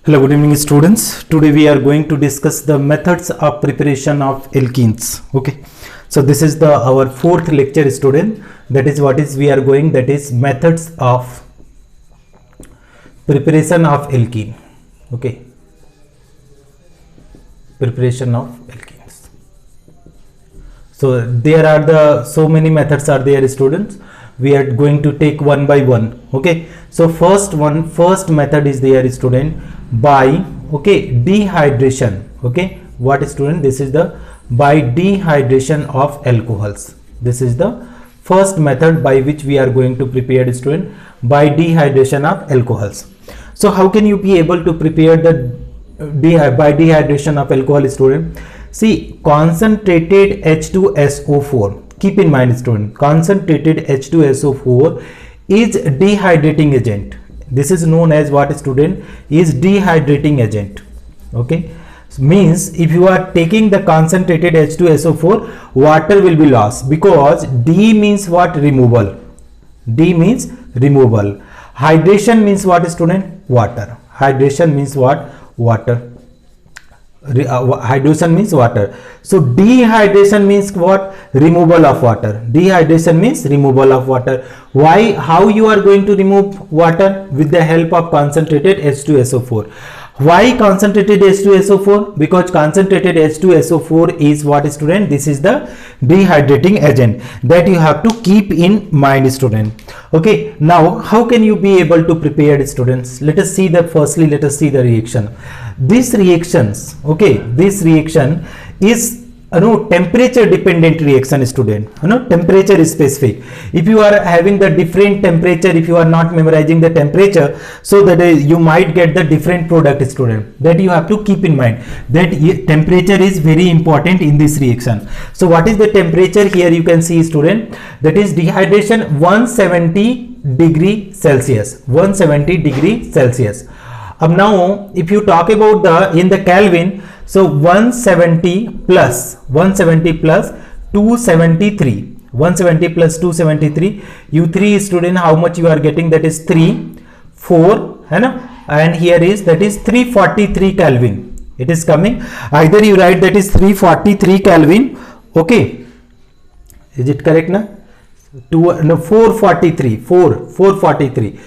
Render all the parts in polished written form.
Hello, good evening students. Today we are going to discuss the methods of preparation of alkenes. Okay, so this is our fourth lecture, student. That is we are going, that is methods of preparation of alkene. Okay, preparation of alkenes. So there are so many methods are there, students. We are going to take one by one. Okay, so first method is there, student, by dehydration. Okay, what, student? This is the by dehydration of alcohols. This is the first method by which we are going to prepare, student, by dehydration of alcohols. So how can you be able to prepare the by dehydration of alcohol, student? See, concentrated H2SO4. Keep in mind, student, concentrated H2SO4 is dehydrating agent. This is known as what, student? Is dehydrating agent. Okay, so means if you are taking the concentrated H2SO4, water will be lost, because D means what? Removal. D means removal. Hydration means what, student? Water. Hydration means what? Water. Hydration means water. So dehydration means what? Removal of water. Dehydration means removal of water. Why? How you are going to remove water? With the help of concentrated H2SO4. Why concentrated H2SO4? Because concentrated H2SO4 is what, student? This is the dehydrating agent that you have to keep in mind, student. Okay, now how can you be able to prepare, students? Let us see firstly let us see the reaction. This reactions, okay, this reaction is temperature dependent reaction, student. Temperature is specific. If you are having the different temperature, if you are not memorizing the temperature, so that you might get the different product, student. That you have to keep in mind, that temperature is very important in this reaction. So what is the temperature? Here you can see, student, that is dehydration 170 degree Celsius. 170 degree Celsius. Now if you talk about in the Kelvin, so 170 plus 273, 170 plus 273, U3, student, how much you are getting? That is 4, and here is, that is 343 Kelvin. It is coming. Either you write that is 343 Kelvin. Okay, is it correct now? 443, 443,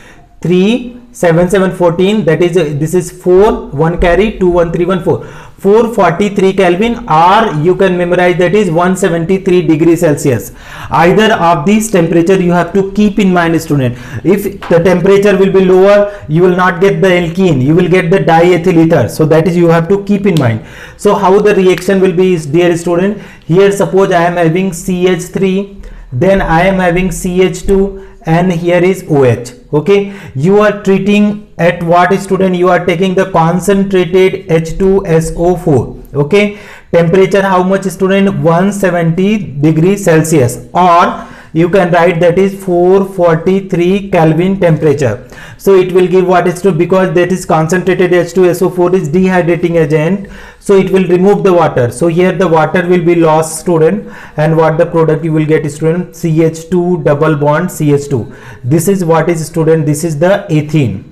3 7 7 14, that is this is 4, 1 carry, 2 1 3 1 4, 443 Kelvin, or you can memorize that is 173 degree Celsius. Either of these temperature you have to keep in mind, student. If the temperature will be lower, you will not get the alkene, you will get the diethyl ether. So that is you have to keep in mind. So how the reaction will be, dear student? Here suppose I am having CH3, then I am having CH2, and here is OH. Okay, you are treating at what, student? You are taking the concentrated H2SO4. Okay, temperature how much, student? 170 degree Celsius, or you can write that is 443 Kelvin temperature. So it will give what is to, because that is concentrated H2SO4 is dehydrating agent, so it will remove the water. So here the water will be lost, student, and what the product you will get, student? CH2 double bond CH2. This is what is, student? This is the ethene.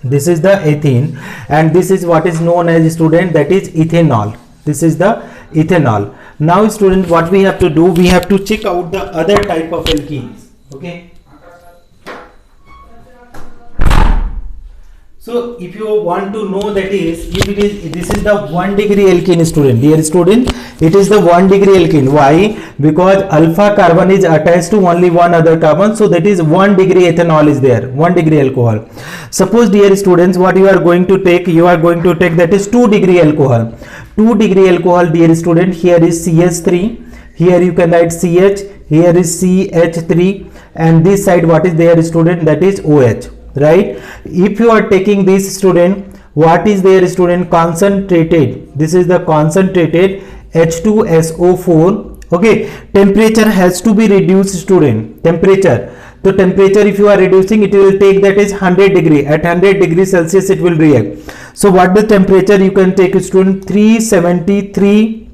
This is the ethene, and this is what is known as, student, that is ethanol. This is the ethanol. Now, student, what we have to do? We have to check out the other type of alkenes. Okay. So if you want to know, that is, if it is, this is the 1 degree alkene, student. Dear student, it is the 1 degree alkene. Why? Because alpha carbon is attached to only one other carbon. So that is 1 degree ethanol is there, 1 degree alcohol. Suppose, dear students, what you are going to take? You are going to take, that is 2 degree alcohol. 2 degree alcohol, dear student. Here is CH3. Here you can write CH. Here is CH3. And this side, what is there, student? That is OH. Right? If you are taking this, student, what is there, student? Concentrated. This is the concentrated H2SO4. Okay, temperature has to be reduced, student. Temperature. The temperature, if you are reducing, it will take, that is 100 degree. At 100 degrees Celsius it will react. So what the temperature you can take, student? 373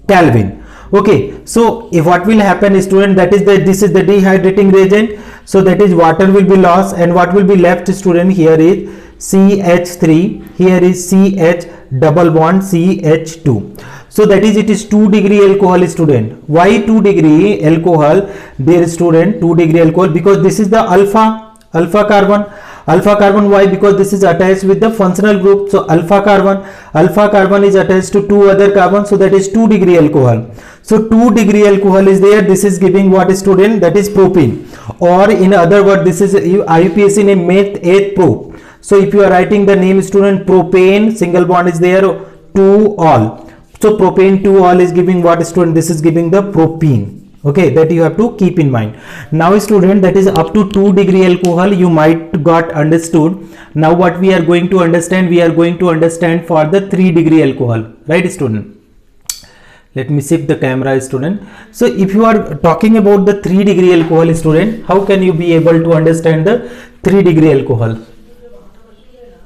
Kelvin. Okay, so if what will happen, student, that is this is the dehydrating reagent. So that is water will be lost, and what will be left, student? Here is CH3, here is CH double bond CH2. So that is, it is 2 degree alcohol, student. Why 2 degree alcohol, dear student? 2 degree alcohol, because this is the alpha carbon. Alpha carbon, why? Because this is attached with the functional group. So alpha carbon is attached to 2 other carbons, so that is 2 degree alcohol. So 2 degree alcohol is there. This is giving what, student? That is propene, or in other words, this is IUPAC name meth 8 prop. So if you are writing the name, student, propane, single bond is there, 2 all. So propane 2 all is giving what, student? This is giving the propene. Okay, that you have to keep in mind. Now student, that is up to 2 degree alcohol you might got understood. Now what we are going to understand, we are going to understand for the 3 degree alcohol, right student? Let me shift the camera, student. So if you are talking about the 3 degree alcohol, student, how can you be able to understand the 3 degree alcohol?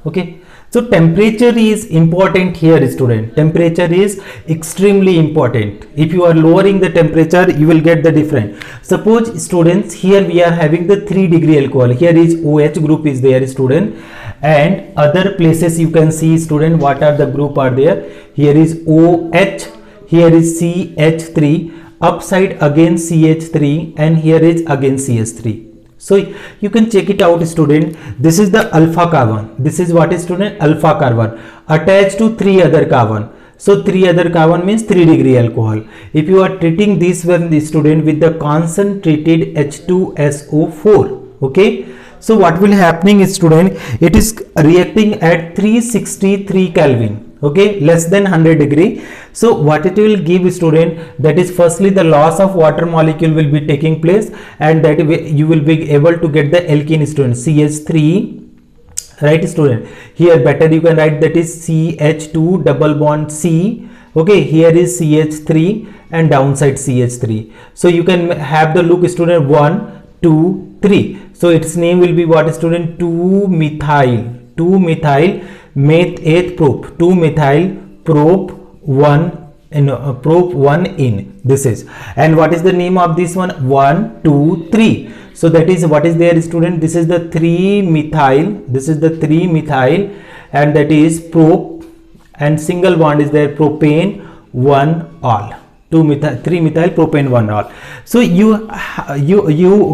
Okay, so temperature is important here, student. Temperature is extremely important. If you are lowering the temperature, you will get the different. Suppose students, here we are having the 3 degree alcohol. Here is OH group is there, student, and other places you can see, student, what are the group are there. Here is OH, here is CH3, upside again CH3, and here is again CH3. So you can check it out, student. This is the alpha carbon. This is what is, student? Alpha carbon attached to 3 other carbon. So 3 other carbon means 3 degree alcohol. If you are treating this one, the student, with the concentrated H2SO4, okay. So what will happening is, student, it is reacting at 363 Kelvin. Okay, less than 100 degree. So what it will give, student, that is firstly the loss of water molecule will be taking place, and that way you will be able to get the alkene, student, CH3, right student. Here better you can write that is CH2 double bond C. Okay, here is CH3 and downside CH3. So you can have the look, student, 1 2 3. So its name will be what, student? 2-methyl meth 8 prop, 2-methyl prop 1 in prop 1 in this is. And what is the name of this one? 1 2 3. So that is what is there, student? This is the 3-methyl, this is the 3-methyl, and that is prop, and single bond is there, propane 1 all. 3-methyl propane 1 all. So you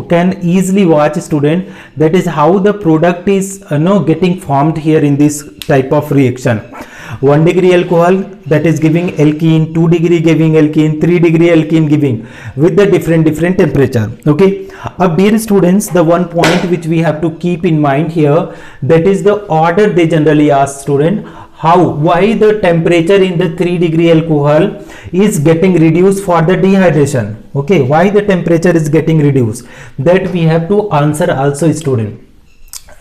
can easily watch, student, that is how the product is getting formed here in this type of reaction. 1 degree alcohol, that is giving alkene, 2 degree giving alkene, 3 degree alkene giving, with the different temperature. Okay, dear students, the one point which we have to keep in mind here, that is the order they generally ask, student. Why the temperature in the 3 degree alcohol is getting reduced for the dehydration? Okay, why the temperature is getting reduced? That we have to answer also, student.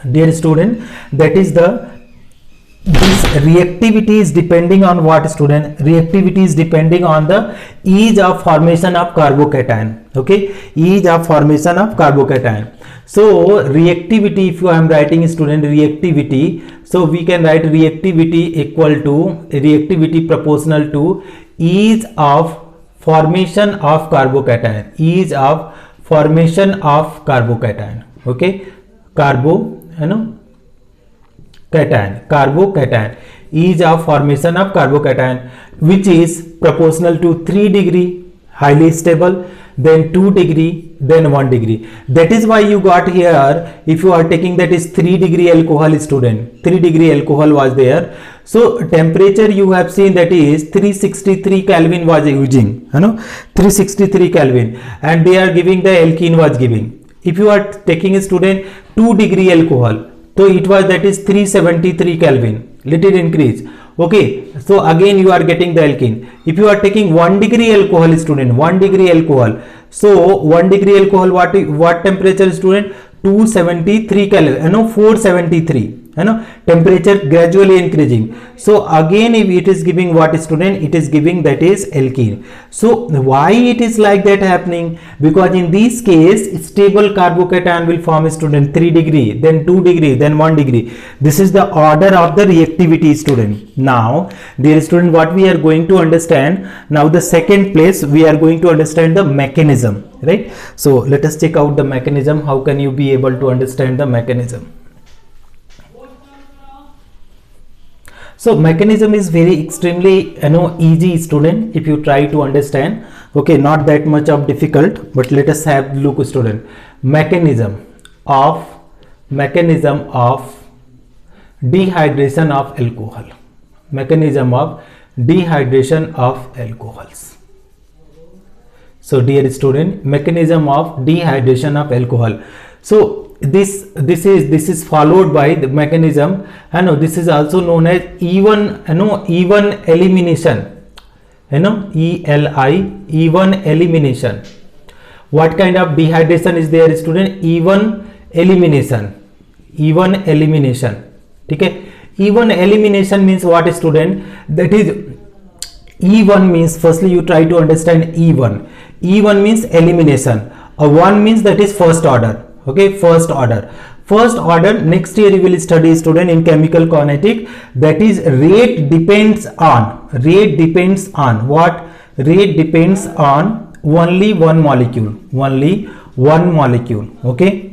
Dear student, that is this reactivity is depending on what, student? Reactivity is depending on the ease of formation of carbocation. Okay, ease of formation of carbocation. So reactivity, if I am writing, student, reactivity, so we can write reactivity equal to reactivity proportional to ease of formation of carbocation. Ease of formation of carbocation. Okay, carbocation, ease of formation of carbocation, which is proportional to 3 degree, highly stable, then 2 degree, then 1 degree. That is why you got here, if you are taking that is 3 degree alcohol, student, 3 degree alcohol was there. So temperature you have seen, that is 363 Kelvin was using, 363 Kelvin, and they are giving the alkene was giving. If you are taking, a student, 2 degree alcohol, so it was, that is 373 Kelvin, little increase. Okay, so again you are getting the alkene. If you are taking 1 degree alcohol, student, 1 degree alcohol, so 1 degree alcohol, what temperature, student? 273 Kelvin, 473. Temperature gradually increasing. So again, if it is giving what, student? It is giving that is alkene. So why it is like that happening? Because in this case, stable carbocation will form, student, 3 degree, then 2 degree, then 1 degree. This is the order of the reactivity, student. Now, dear student, what we are going to understand now, the second place we are going to understand the mechanism, right? So let us check out the mechanism. How can you be able to understand the mechanism? So mechanism is very extremely easy student if you try to understand. Okay, not that much of difficult, but let us have look student. Mechanism of dehydration of alcohol. Mechanism of dehydration of alcohols. So dear student, mechanism of dehydration of alcohol. So this is followed by the mechanism, this is also known as even elimination, even elimination. What kind of dehydration is there student? Even elimination. Okay, even elimination means what student? That is, E1 means, firstly you try to understand E1 means elimination. One means that is first order. Okay, first order. Next year you will study student in chemical kinetic, that is rate depends on what? Rate depends on only one molecule. Okay,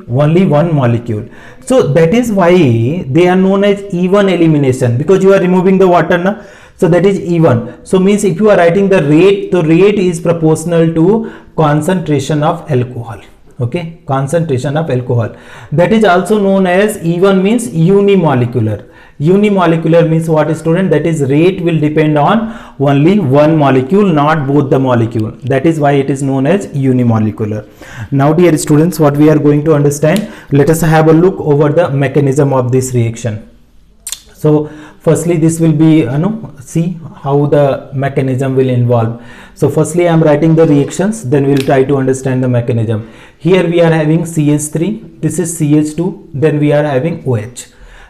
only one molecule. So that is why they are known as even elimination, because you are removing the water now. So that is even. So means if you are writing the rate, the rate is proportional to concentration of alcohol. Okay, concentration of alcohol. That is also known as even means unimolecular. Unimolecular means what student? That is rate will depend on only one molecule, not both the molecule. That is why it is known as unimolecular. Now dear students, what we are going to understand, let us have a look over the mechanism of this reaction. So firstly this will be see how the mechanism will involve. So firstly I am writing the reactions, then we will try to understand the mechanism. Here we are having CH3, this is CH2, then we are having OH.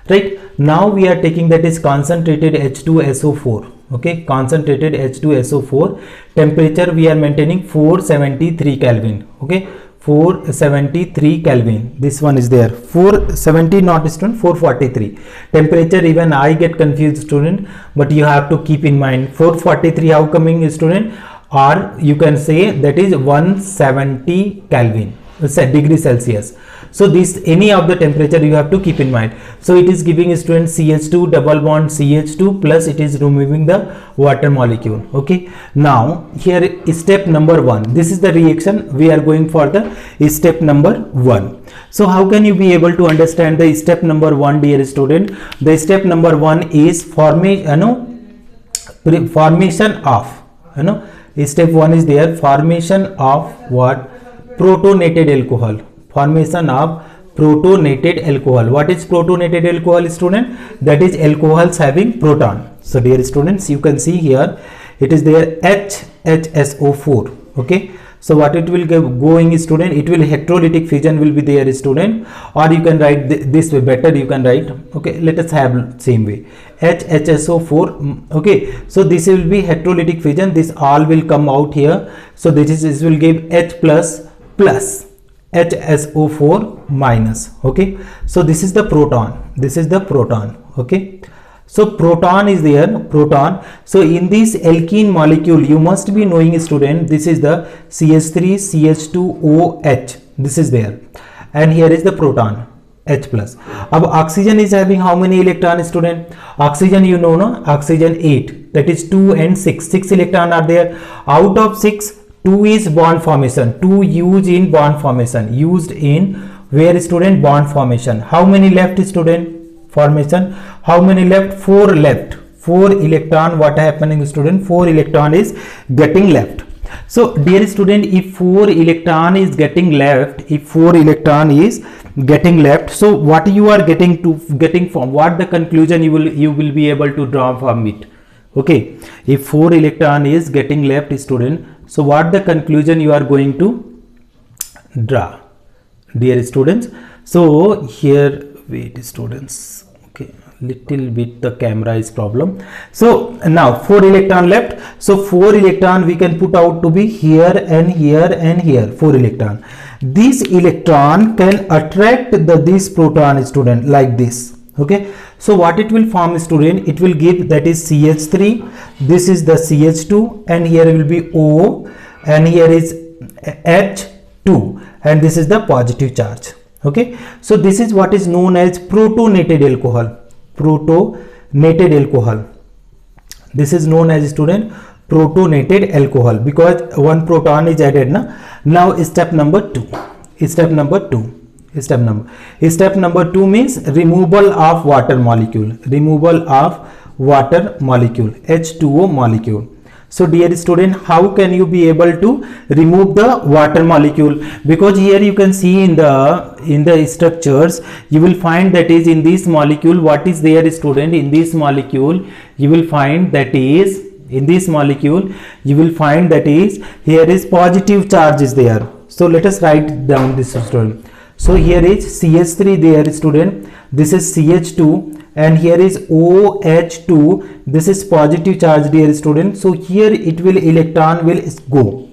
Right, now we are taking that is concentrated H2SO4. Okay, concentrated H2SO4. Temperature we are maintaining 473 Kelvin. Okay, 473 Kelvin. This one is there. 470 not student, 443. Temperature even I get confused student, but you have to keep in mind 443 how coming student, or you can say that is 170 Kelvin, degree Celsius. So this any of the temperature you have to keep in mind. So it is giving student CH2 double bond CH2 plus it is removing the water molecule. Okay, now here is step number 1. This is the reaction we are going for the step number 1. So how can you be able to understand the step number 1 dear student? The step number 1 is formation of step 1 is there, formation of what? Protonated alcohol. Formation of protonated alcohol. What is protonated alcohol student? That is alcohols having proton. So dear students, you can see here it is there HSO4. Okay, so what it will going student, it will electrolytic fission will be there student, or you can write this way better, you can write, okay, let us have same way HSO4. Okay, so this will be electrolytic fission, this all will come out here. So this will give H plus HSO4 minus. Okay, so this is the proton, okay. So proton is there, proton. So in this alkene molecule you must be knowing student, this is the CH3 CH2OH, this is there, and here is the proton H plus. Now oxygen is having how many electron student? Oxygen you know no, oxygen 8, that is 2 and 6 electron are there. Out of 6, 2 is bond formation, 2 used in bond formation, used in where student? Bond formation. How many left student? Formation. How many left? 4 left. 4 electron. What happening student? 4 electron is getting left. So dear student, if 4 electron is getting left, so what you are getting from what the conclusion you will be able to draw from it? Okay, if 4 electron is getting left student, so what the conclusion you are going to draw, dear students? So here, wait students, okay, little bit the camera is problem. So now 4 electron left, so 4 electron we can put out to be here and here and here, 4 electron. This electron can attract this proton student like this. Okay, so what it will form student, it will give that is CH3, this is the CH2, and here will be O, and here is H2, and this is the positive charge. Okay, so this is what is known as protonated alcohol. Protonated protonated alcohol. This is known as student protonated alcohol because one proton is added na. Now step number 2. Step number 2 means removal of water molecule. Removal of water molecule, H2O molecule. So dear student, how can you be able to remove the water molecule? Because here you can see in the structures, you will find that is in this molecule, what is there student? In this molecule, you will find that is, in this molecule, you will find that is, here is positive charge is there. So let us write down this student. So here is CH3 there student, this is CH2 and here is OH2, this is positive charge dear student. So here it will, electron will go.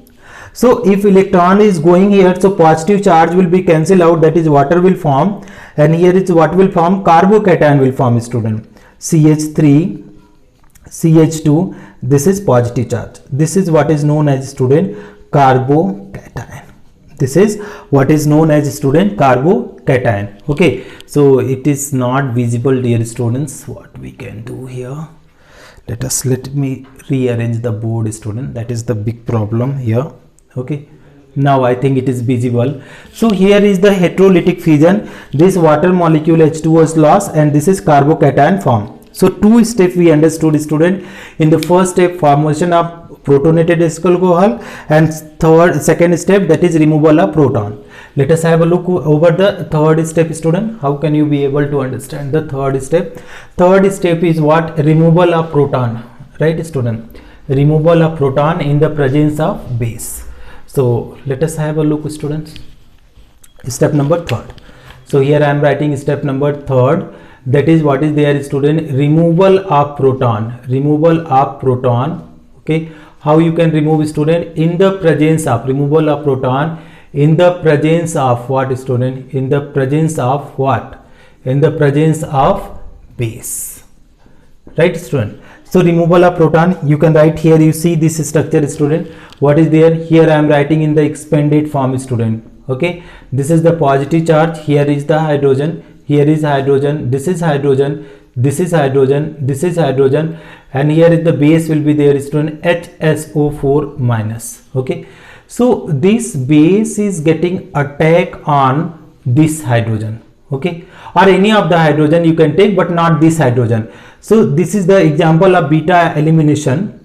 So if electron is going here, so positive charge will be cancelled out, that is water will form, and here is what will form, carbocation will form student, CH3, CH2, this is positive charge. This is what is known as student carbocation. This is what is known as student carbocation. Okay, so it is not visible dear students. What we can do here, let me rearrange the board student, that is the big problem here. Okay, now I think it is visible. So here is the heterolytic fission, this water molecule H2O is lost and this is carbocation form. So two steps we understood student. In the first step, formation of protonated alcohol, and second step, that is removal of proton. Let us have a look over the third step student. How can you be able to understand the third step? Third step is what? Removal of proton, right student? Removal of proton in the presence of base. So let us have a look students. Step number 3rd. So here I am writing step number 3rd. That is what is there student? Removal of proton. Removal of proton. Okay, how you can remove student? In the presence of, removal of proton in the presence of what student? In the presence of what? In the presence of base, right student? So removal of proton, you can write here, you see this structure student, what is there? Here I am writing in the expanded form student. Okay, this is the positive charge, here is the hydrogen, here is hydrogen, this is hydrogen, this is hydrogen, this is hydrogen, and here is the base will be there student, HSO4 minus. Okay, so this base is getting attack on this hydrogen. Okay, or any of the hydrogen you can take, but not this hydrogen. So this is the example of beta elimination.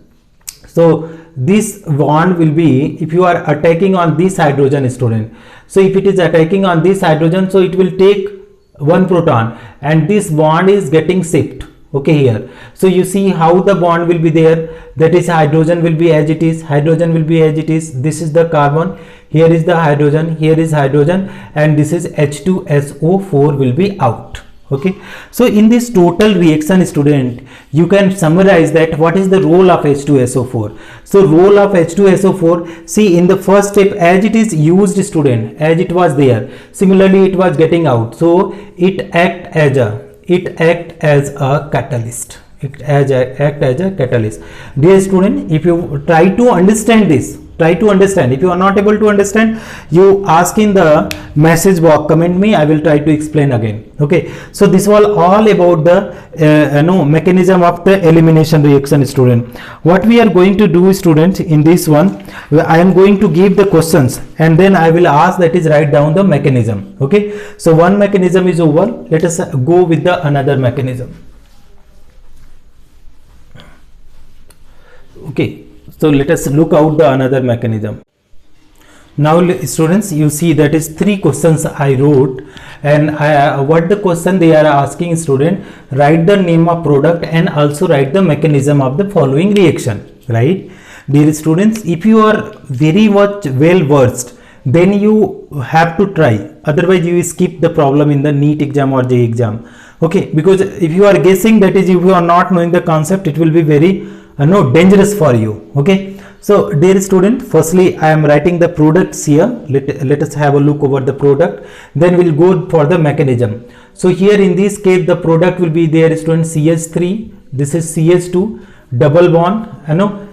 So this bond will be, if you are attacking on this hydrogen student, so if it is attacking on this hydrogen, so it will take one proton and this bond is getting shipped. Okay, here, so you see how the bond will be there, that is hydrogen will be as it is, hydrogen will be as it is, this is the carbon, here is the hydrogen, here is hydrogen, and this is H2SO4 will be out. Okay, so in this total reaction student, you can summarize that what is the role of H2SO4. So role of H2SO4, see in the first step as it is used student, as it was there, similarly it was getting out, so it act as a catalyst. It act as a catalyst. Dear student, if you try to understand this, try to understand. If you are not able to understand, you ask in the message box, comment me, I will try to explain again. Okay, so this was all about the mechanism of the elimination reaction student. What we are going to do students in this one, I am going to give the questions and then I will ask, that is write down the mechanism. Okay, so one mechanism is over, let us go with the another mechanism. Okay, so let us look out the another mechanism. Now students, you see that is 3 questions I wrote, and what the question they are asking student, write the name of product and also write the mechanism of the following reaction, right? Dear students, if you are very much well versed, then you have to try, otherwise you will skip the problem in the NEET exam or JEE exam. Okay, because if you are guessing, that is if you are not knowing the concept, it will be very dangerous for you. Okay, so dear student, firstly I am writing the products here. Let us have a look over the product, then we'll go for the mechanism. So here in this case the product will be there student, CH3, this is CH2, double bond,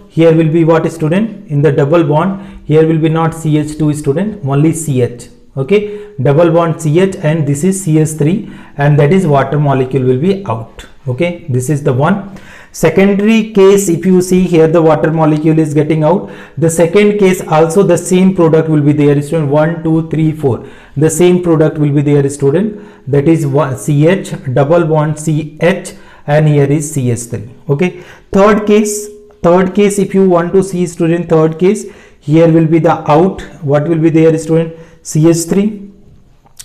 here will be what student, in the double bond, here will be not CH2 student, only CH. Okay, double bond CH, and this is CH3, and that is water molecule will be out. Okay, this is the one. Secondary case, if you see here, the water molecule is getting out. The second case also the same product will be there, student. 1 2 3 4, the same product will be there, student. That is CH double bond CH, and here is CH3. Okay, third case if you want to see, student, third case, here will be the out. What will be there, student? CH3.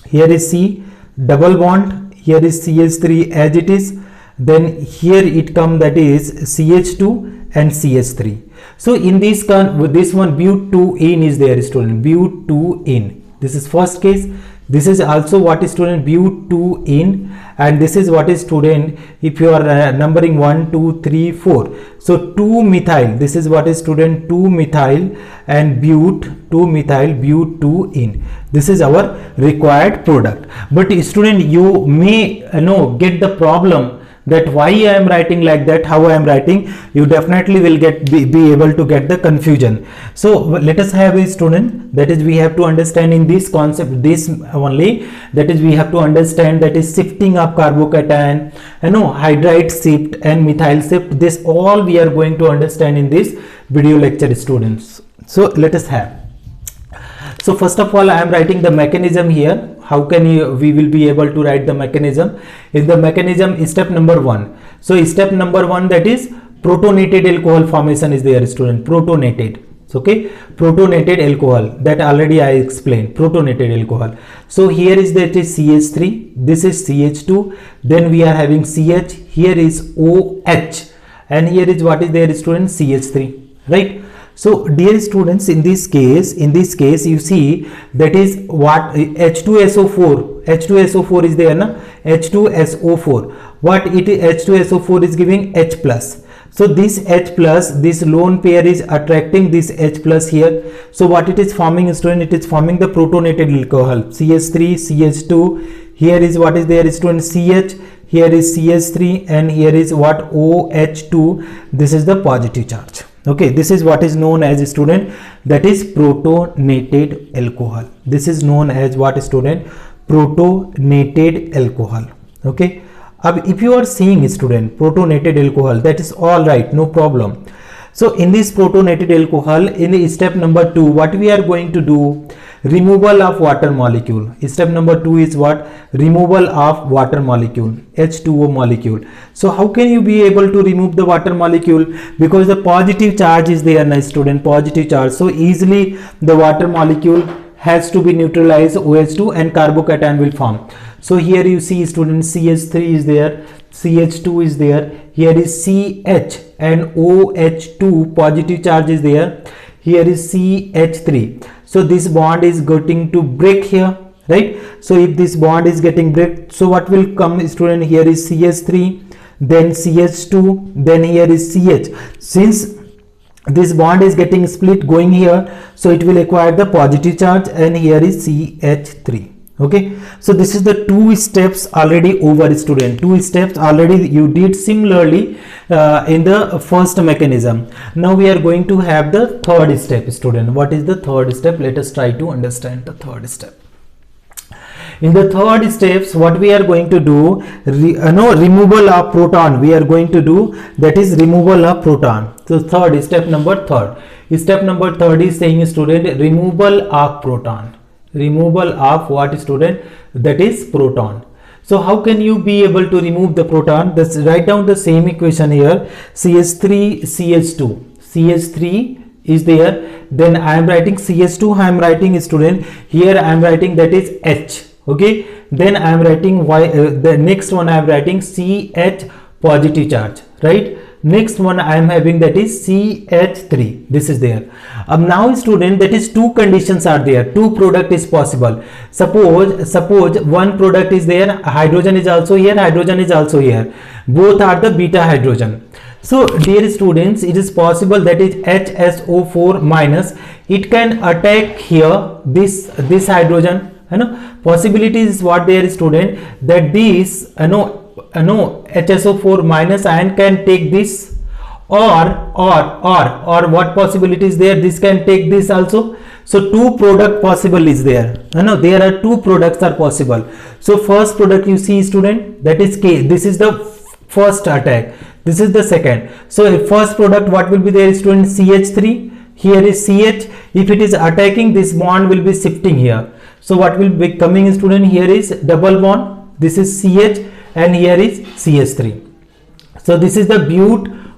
Here is C double bond, here is CH3 as it is, then here it come, that is CH2 and CH3. So in this one butene is there, student, butene. This is first case. This is also what is, student, butene, and this is what is, student, if you are numbering 1 2 3 4, so 2 methyl, this is what is, student, 2 methyl and 2 methyl butene. This is our required product. But student, you may get the problem that why I am writing like that, how I am writing. You definitely will be able to get the confusion. So let us have a, student, that is we have to understand in this concept, this only, that is we have to understand, that is shifting of carbocation, hydride shift and methyl shift. This all we are going to understand in this video lecture, students. So let us have. So first of all, I am writing the mechanism here. How can we will be able to write the mechanism? In the mechanism, step number 1. So step number 1, that is protonated alcohol formation is there, student. Protonated. Okay, protonated alcohol, that already I explained. Protonated alcohol. So here is, that is CH3. This is CH2. Then we are having CH. Here is OH, and here is what is there, student? CH3. Right. So dear students, in this case you see, that is what H2SO4 is there, na? H2SO4. What it is, H2SO4 is giving H plus. So this H plus, this lone pair is attracting this H plus here. So what it is forming, student? It is forming the protonated alcohol, CH3, CH2. Here is what is there, student? CH. Here is CH3, and here is what? OH2. This is the positive charge. Okay, this is what is known as, student, that is protonated alcohol. This is known as what, student? Protonated alcohol. Okay, if you are seeing, student, protonated alcohol, that is all right, no problem. So in this protonated alcohol, in step number 2, what we are going to do? Removal of water molecule. Step number 2 is what? Removal of water molecule, H2O molecule. So how can you be able to remove the water molecule? Because the positive charge is there, nice student, positive charge. So easily the water molecule has to be neutralized, OH2, and carbocation will form. So here you see, student, CH3 is there, CH2 is there, here is CH and OH2, positive charge is there, here is CH3. So this bond is getting to break here, right? So if this bond is getting break, so what will come, student? Here is CH3, then CH2, then here is CH. Since this bond is getting split going here, so it will acquire the positive charge, and here is CH3. Okay, so this is the 2 steps already over, student. 2 steps already you did similarly in the first mechanism. Now we are going to have the third step, student. What is the third step? Let us try to understand the third step. In the third steps, what we are going to do, removal of proton we are going to do, that is removal of proton. So third step number third. Step number third is saying, student, removal of proton. Removal of what, student? That is proton. So how can you be able to remove the proton? Let's write down the same equation here. CH3, CH2. CH3 is there. Then I am writing CH2. I am writing, student, here I am writing, that is H. Okay. Then I am writing Y. The next one I am writing CH, positive charge. Right. Next one I am having, that is CH3. This is there. Now, student, that is 2 conditions are there. 2 product is possible. Suppose one product is there, hydrogen is also here, hydrogen is also here. Both are the beta hydrogen. So dear students, it is possible, that is HSO4 minus, it can attack here this hydrogen. Possibility is what there, student, that this HSO4 minus ion can take this, or what possibility is there, this can take this also. So 2 product possible is there. There are 2 products are possible. So first product you see, student, that is K. This is the first attack. This is the second. So first product, what will be there, student? CH3. Here is CH. If it is attacking, this bond will be shifting here. So what will be coming, student? Here is double bond. This is CH and here is CH3. So this is the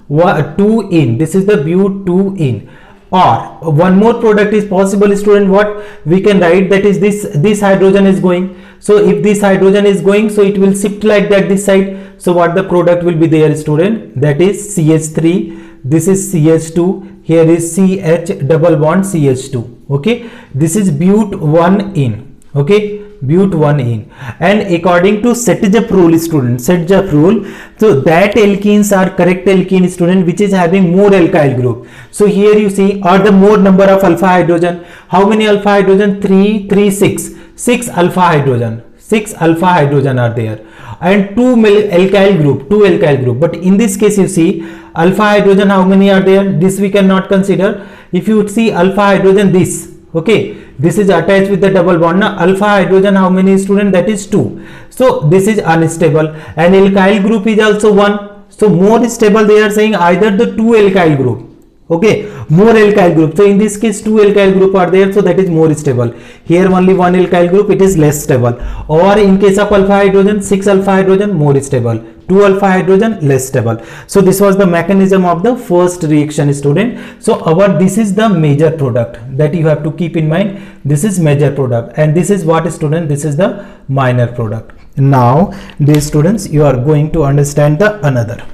but 2 in. This is the but 2 in. Or one more product is possible, student. What we can write, that is this hydrogen is going. So if this hydrogen is going, so it will shift like that this side. So what the product will be there, student? That is CH3. This is CH2. Here is CH double bond CH2. Okay. This is but 1 in. Okay. But 1 in. And according to Setjap rule, student, Setjap rule, so that alkenes are correct alkene, student, which is having more alkyl group. So here you see, are the more number of alpha hydrogen. How many alpha hydrogen? 3, 3, 6. 6 alpha hydrogen. 6 alpha hydrogen are there. And 2 alkyl group, 2 alkyl group. But in this case, you see, alpha hydrogen, how many are there? This we cannot consider. If you see alpha hydrogen, this, okay, this is attached with the double bond. Now alpha hydrogen, how many, student? That is 2. So this is unstable, and alkyl group is also 1. So more stable, they are saying either the 2 alkyl group. Okay, more alkyl group. So in this case 2 alkyl group are there, so that is more stable. Here only 1 alkyl group, it is less stable. Or in case of alpha hydrogen, 6 alpha hydrogen, more stable. 2 alpha hydrogen, less stable. So this was the mechanism of the first reaction, student. So this is the major product that you have to keep in mind. This is major product, and this is what, student? This is the minor product. Now dear students, you are going to understand the another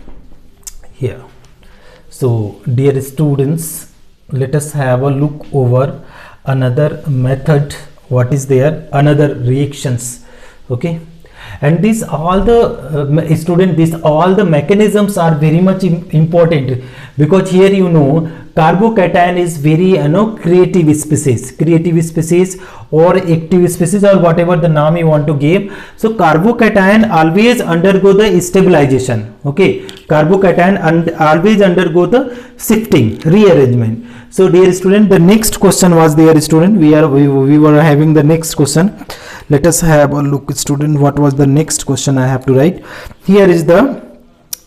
here. So dear students, let us have a look over another method. What is there? Another reactions. Okay. And this all the student, this all the mechanisms are very much important, because here you know carbocation is very creative species or active species, or whatever the name you want to give. So carbocation always undergo the stabilization. Okay, carbocation and always undergo the shifting, rearrangement. So dear student, the next question was there, student. We were having the next question. Let us have a look, student. What was the next question I have to write? Here is the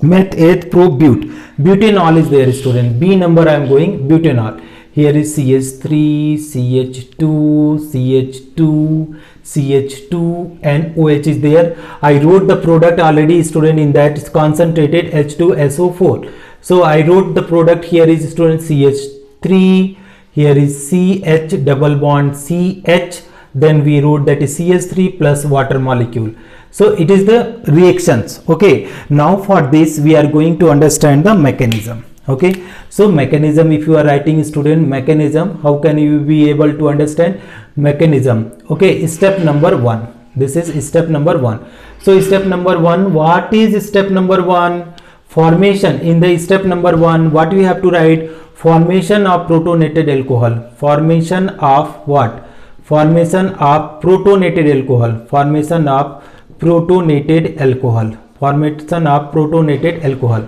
meth 8 pro but. Butanol is there, student. B number I am going, butanol. Here is CH3, CH2, CH2, CH2 and OH is there. I wrote the product already, student, in that is concentrated H2SO4. So I wrote the product. Here is, student, CH3. Here is CH double bond CH. Then we wrote that is CH3 plus water molecule. So it is the reactions. Okay. Now for this we are going to understand the mechanism. Okay. So mechanism, if you are writing, student, mechanism, how can you be able to understand mechanism? Okay. Step number 1. This is step number 1. So step number 1. What is step number 1? Formation. In the step number 1, what we have to write? Formation of protonated alcohol. Formation of what? Formation of protonated alcohol. Formation of protonated alcohol. Formation of protonated alcohol.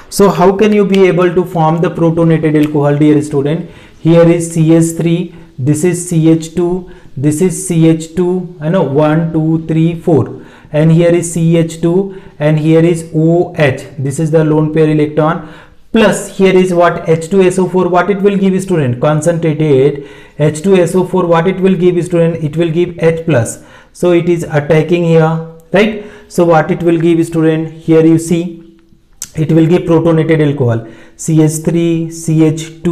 So how can you be able to form the protonated alcohol, dear student? Here is CH3. This is CH2. This is CH2. I know 1, 2, 3, 4. And here is CH2. And here is OH. This is the lone pair electron. Plus here is what? H2SO4. What it will give, student? Concentrated H2SO4. What it will give, student? It will give H plus. So it is attacking here, right? So what it will give, student? Here you see, it will give protonated alcohol. CH3, CH2,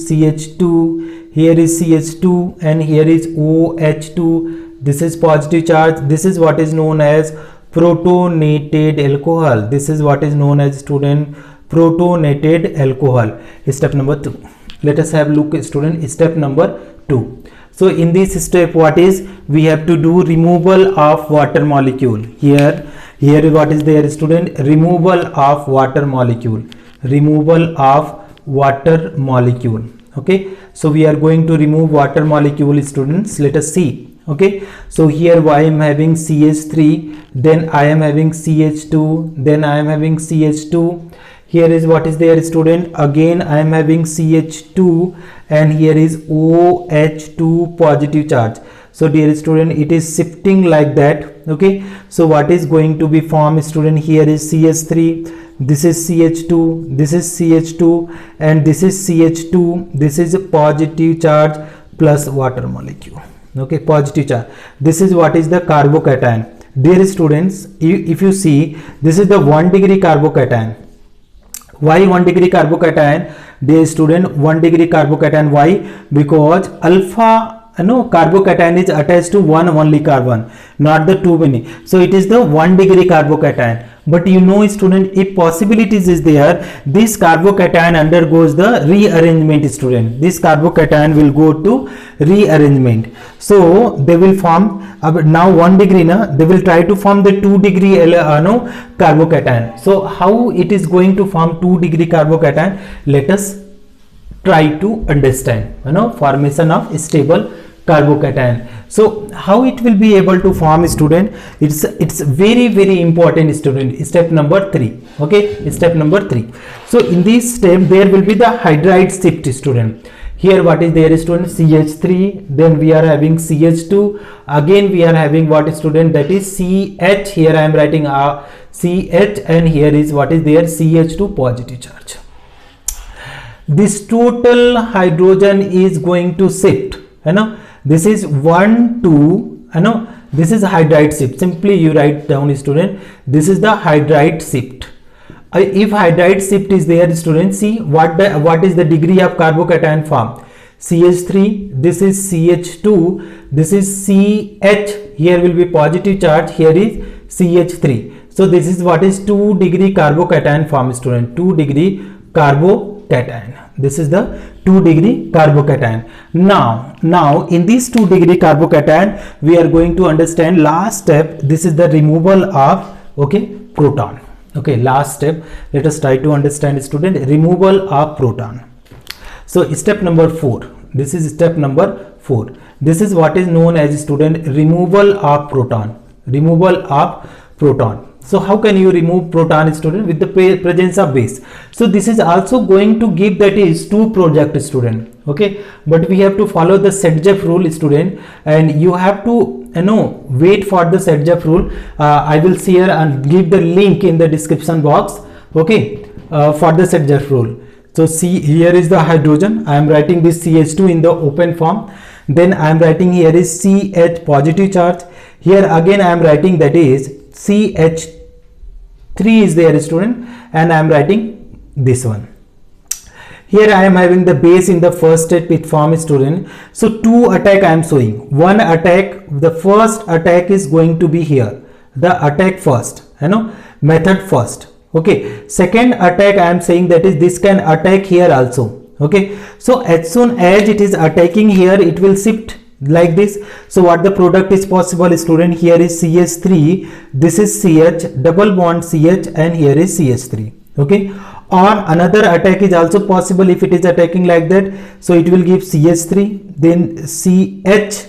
CH2. Here is CH2 and here is OH2. This is positive charge. This is what is known as protonated alcohol. This is what is known as, student, protonated alcohol. Step number 2. Let us have a look, student. Step number 2. So in this step, what is? We have to do removal of water molecule. Here what is there, student? Removal of water molecule. Removal of water molecule. Okay. So we are going to remove water molecule, students. Let us see. Okay. So here I am having CH3. Then I am having CH2. Then I am having CH2. Here is what is there, student? Again I am having CH2 and here is OH2 positive charge. So dear student, it is shifting like that. Okay, so what is going to be formed, student? Here is CH3, this is CH2, this is CH2, and this is CH2. This is a positive charge plus water molecule. Okay, positive charge. This is what is the carbocation. Dear students, if you see, this is the 1 degree carbocation. Why 1 degree carbocation? Dear student, 1 degree carbocation. Why? Because alpha carbocation is attached to one only carbon, not the too many. So it is the 1 degree carbocation. But you know, student, if possibilities is there, this carbocation undergoes the rearrangement, student. This carbocation will go to rearrangement. So they will form now 1 degree, they will try to form the 2 degree carbocation. So how it is going to form 2 degree carbocation? Let us try to understand, formation of stable carbocation. So how it will be able to form, student? It's very important, student. Step number 3. Okay, step number 3. So in this step there will be the hydride shift, student. Here what is there, student? CH3, then we are having CH2, again we are having what, student? That is CH. Here I am writing CH, and here is what is there? CH2 positive charge. This total hydrogen is going to shift, this is 1 2, this is hydride shift. Simply you write down, student, this is the hydride shift. If hydride shift is there, student, see what is the degree of carbocation form? CH3, this is CH2, this is CH, here will be positive charge, here is CH3. So this is what is 2 degree carbocation form, student. 2 degree carbocation. This is the 2 degree carbocation. Now in this 2 degree carbocation, we are going to understand last step. This is the removal of proton. Okay, last step. Let us try to understand, student, removal of proton. So step number 4. This is step number 4. This is what is known as, student, removal of proton. Removal of proton. So how can you remove proton, student? With the presence of base. So this is also going to give, that is 2 project, student. Okay, but we have to follow the Sedgwick rule, student, and you have to wait for the Sedgwick rule. I will share and give the link in the description box. Okay, for the Sedgwick rule. So see, here is the hydrogen. I am writing this CH2 in the open form. Then I am writing here is CH positive charge. Here again I am writing, that is CH3 is there, student, and I am writing this one. Here I am having the base in the first step it form, student. So 2 attack I am showing. 1 attack, the first attack is going to be here. The attack first, method first. Okay, second attack I am saying, that is this can attack here also. Okay, so as soon as it is attacking here, it will shift like this. So what the product is possible, student? Here is CH3, this is CH, double bond CH, and here is CH3. Okay, or another attack is also possible if it is attacking like that. So it will give CH3, then CH.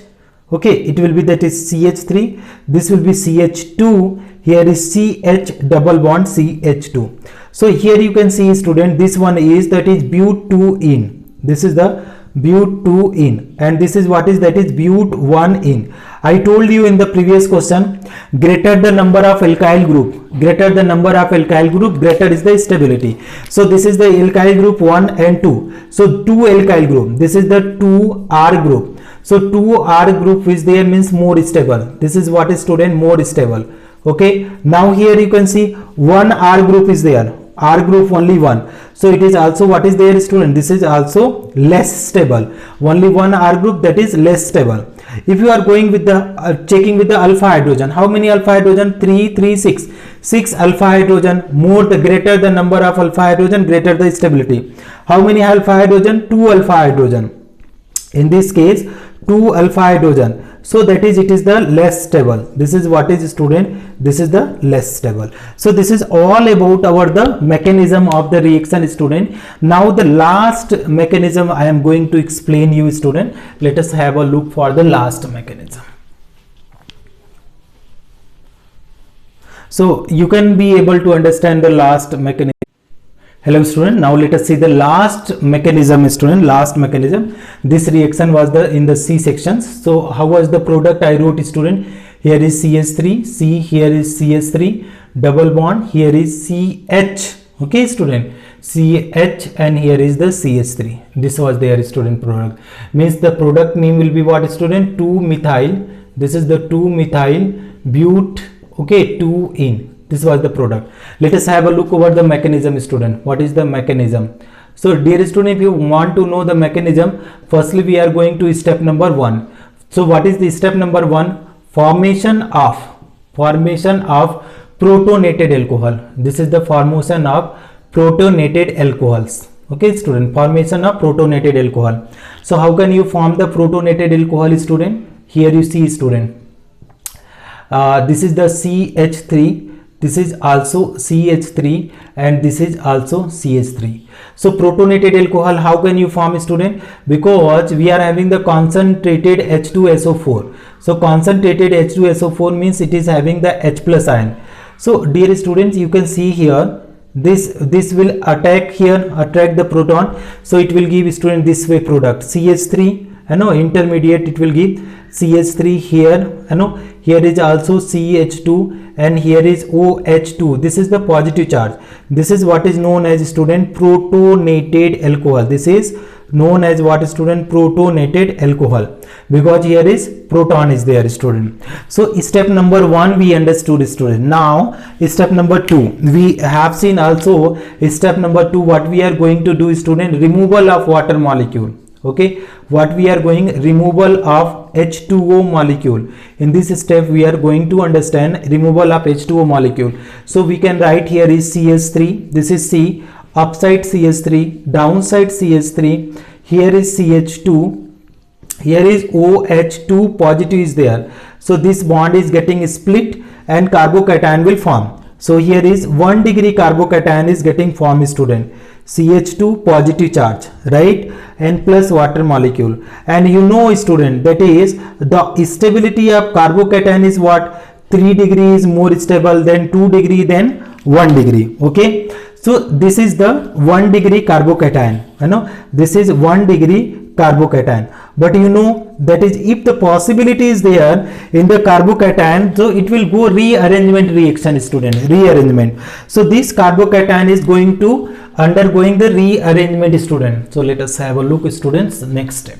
Okay, it will be, that is CH3, this will be CH2, here is CH double bond CH2. So here you can see, student, this one is, that is but2ene. This is the but2ene, and this is what is, that is but1ene. I told you in the previous question, greater the number of alkyl group, greater the number of alkyl group, greater is the stability. So this is the alkyl group 1 and 2. So 2 alkyl group, this is the 2R group. So 2R group is there, means more stable. This is what is, student, more stable. Okay, now here you can see 1R group is there. R group only 1. So it is also what is there, student? This is also less stable. Only 1 R group, that is less stable. If you are going with the checking with the alpha hydrogen, how many alpha hydrogen? 3, 3, 6. 6 alpha hydrogen, more the greater the number of alpha hydrogen, greater the stability. How many alpha hydrogen? 2 alpha hydrogen. In this case, 2 alpha hydrogen. So that is, it is the less stable. This is what is, student? This is the less stable. So this is all about the mechanism of the reaction, student. Now the last mechanism I am going to explain you, student. Let us have a look for the last mechanism. So you can be able to understand the last mechanism. Hello student, now let us see the last mechanism, student. Last mechanism. This reaction was in the C sections. So how was the product I wrote, student? here is CH3, C, here is CH3, double bond, here is CH, okay student, CH, and here is the CH3. This was their student product. Means the product name will be what student? 2-methyl. This is the 2-methyl but, okay, 2-ene. This was the product. Let us have a look over the mechanism, student. What is the mechanism? So dear student, if you want to know the mechanism, firstly we are going to step number 1. So what is the step number 1? Formation of protonated alcohol. This is the formation of protonated alcohols. Okay student, formation of protonated alcohol. So how can you form the protonated alcohol, student? Here you see, student, this is the CH3, this is also CH3, and this is also CH3. So protonated alcohol, how can you form, student? Because we are having the concentrated H2SO4. So concentrated H2SO4 means it is having the H plus ion. So dear students, you can see here, this will attract the proton, so it will give, student, this way product CH3, intermediate, it will give CH3 here, here is also CH2, and here is OH2. This is the positive charge. This is what is known as, student, protonated alcohol. This is known as what, student? Protonated alcohol, because here is proton is there, student. So step number 1 we understood, student. Now step number 2 we have seen also. Step number 2, what we are going to do, student? Removal of water molecule. Okay, what we are going? Removal of H2O molecule. In this step we are going to understand removal of H2O molecule. So we can write, here is CH3, this is C, upside CH3, downside CH3, here is CH2, here is OH2, positive is there. So this bond is getting split and carbocation will form. So here is 1 degree carbocation is getting formed, student. CH2 positive charge, right, and plus water molecule. And you know, student, that is the stability of carbocation is what? 3 degrees more stable than 2 degree than 1 degree. Okay, so this is the 1 degree carbocation, this is 1 degree carbocation. But you know, that is, if the possibility is there in the carbocation, so it will go rearrangement reaction, student, rearrangement. So this carbocation is going to undergoing the rearrangement, student. So let us have a look, students, next step.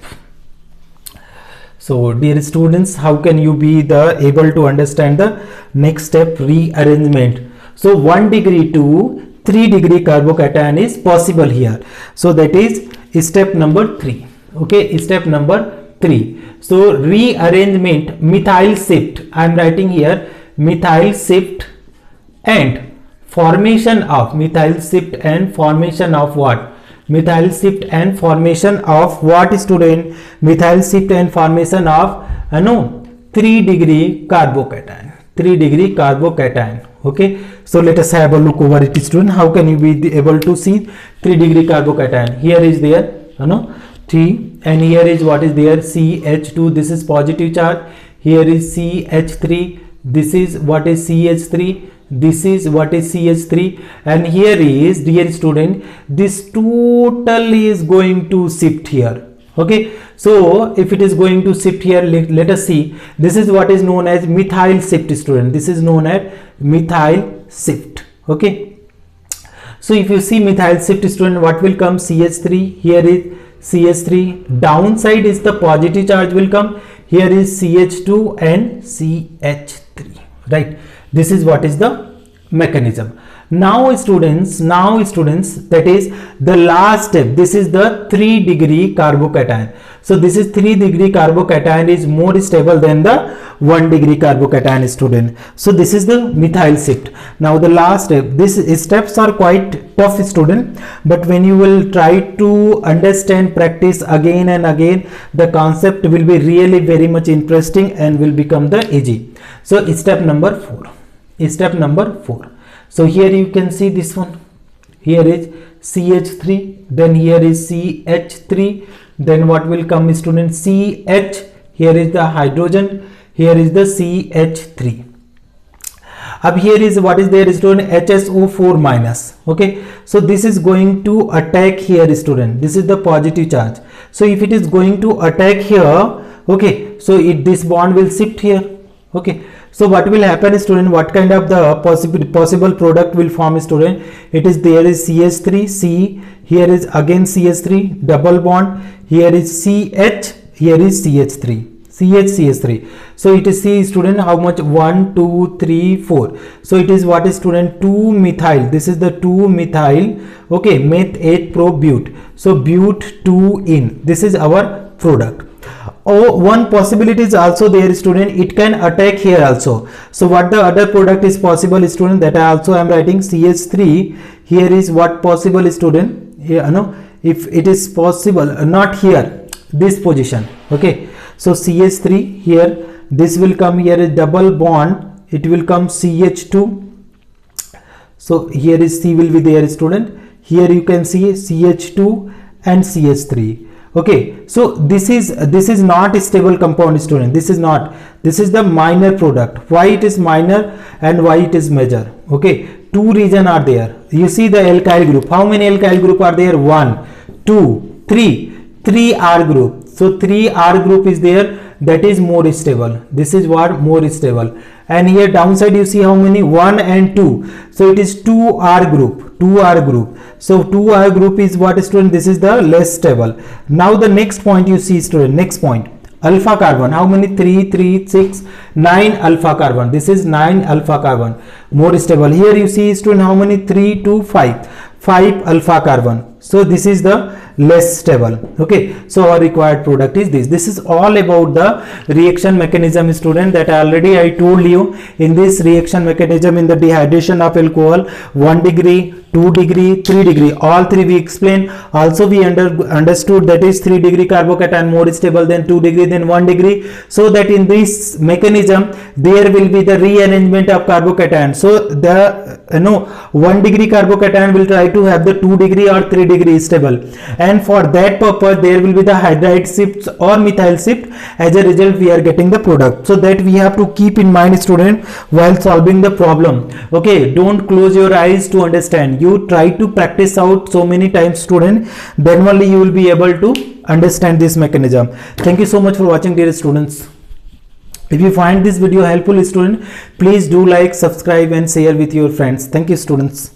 So dear students, how can you be able to understand the next step, rearrangement? So 1 degree to 3 degree carbocation is possible here. So that is step number 3. Okay, step number 3. So rearrangement, methyl shift, I am writing here methyl shift and formation of methyl shift and formation of what? Methyl shift and formation of what, student? Methyl shift and formation of 3 degree carbocation. 3 degree carbocation. Okay, so let us have a look over it, student. How can you be able to see 3 degree carbocation? Here is there, 3, and here is what is there? CH2. This is positive charge. Here is CH3. This is what is CH3. This is what is CH3, and here is, dear student, this total is going to shift here. Okay, so if it is going to shift here, let us see. This is what is known as methyl shift, student. This is known as methyl shift. Okay, so if you see methyl shift, student, what will come? CH3. Here is CH3. Downside is the positive charge will come. Here is CH2 and CH3. Right. This is what is the mechanism. Now students, that is the last step. This is the 3 degree carbocation. So this is 3 degree carbocation is more stable than the 1 degree carbocation, student. So this is the methyl shift. Now the last step. These steps are quite tough, student, but when you will try to understand, practice again and again, the concept will be really very much interesting and will become the easy. So step number 4. Step number 4. So here you can see this one. Here is CH3, then here is CH3, then what will come, student? CH. Here is the hydrogen, here is the CH3. Up here is what is there, student? HSO4 minus. Okay, so this is going to attack here, student. This is the positive charge. So if it is going to attack here, okay, so this bond will shift here. Okay, so what will happen, student? What kind of the possible product will form, student? It is there is CH3 C, here is again CH3 double bond, here is CH, here is CH3 CH. So it is, see student, how much? 1 2 3 4. So it is what is, student? 2 methyl. This is the 2 methyl. Okay, meth 8 pro but. So but 2 in. This is our product. Oh, one possibility is also there, student. It can attack here also. So what the other product is possible, student? That I also am writing CH3. Here is what possible, student? Here, no, if it is possible, not here, this position. Okay, so CH3 here, this will come here is double bond, it will come CH2. So here is C will be there, student. Here you can see CH2 and CH3. Okay, so this is not a stable compound, student. This is not, this is the minor product. Why it is minor and why it is major? Okay, two reasons are there. You see the alkyl group. How many alkyl group are there? 1 2 3 3 R group. So 3 R group is there, that is more stable. This is what more stable. And here downside you see how many? 1 and 2. So it is 2 R group, 2 R group. So 2 R group is what, student? This is the less stable. Now the next point you see, student, next point, alpha carbon. How many? 3 3 6 9 alpha carbon. This is 9 alpha carbon, more stable. Here you see, student, how many? 3 2 5 alpha carbon. So this is the less stable. Okay, so our required product is this is all about the reaction mechanism, student, that I told you. In this reaction mechanism, in the dehydration of alcohol, 1 degree, 2 degree, 3 degree, all three we explain. Also we understood that is 3 degree carbocation more stable than 2 degree than 1 degree. So that in this mechanism there will be the rearrangement of carbocation. So the 1 degree carbocation will try to have the 2 degree or 3 degree stable, and for that purpose there will be the hydride shifts or methyl shift. As a result we are getting the product. So that we have to keep in mind, student, while solving the problem. Okay, don't close your eyes to understand. You try to practice out so many times, student, then only you will be able to understand this mechanism. Thank you so much for watching, dear students. If you find this video helpful, student, please do like, subscribe and share with your friends. Thank you, students.